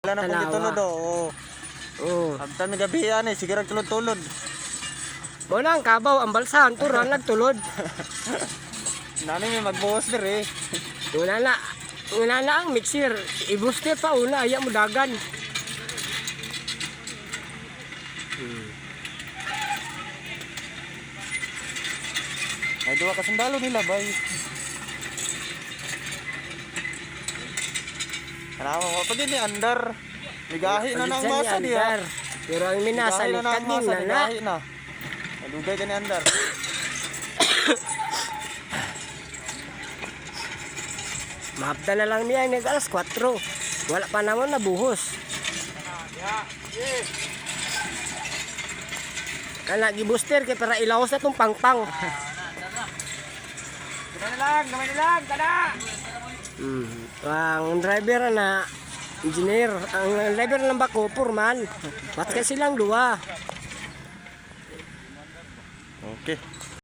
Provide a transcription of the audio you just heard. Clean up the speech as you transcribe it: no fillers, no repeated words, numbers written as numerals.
Wala na kung gitulod oh. Abtan mi gabi ani sige ra tulod-tulod. Wala ang kabaw ang balsahan turan nagtulod. Nani mi magbuhos dire. Wala na ang mixer. I-booster pa una aya mo dagan. Ay duwa ka sundalo nila bay. Karawa ko pa din ni andar. Ligahi na nang masa niya. Pero ang minasa ni kanina na. Malugay ka ni andar. Maabda na lang niya nag alas 4. Wala pa naman nabuhos. Kana gi-booster kay para ilawas na tong pangpang. Gamay na lang, kada. Ang driver na engineer, ang driver ng bako foreman. Ba't kasi silang duwa? Okay.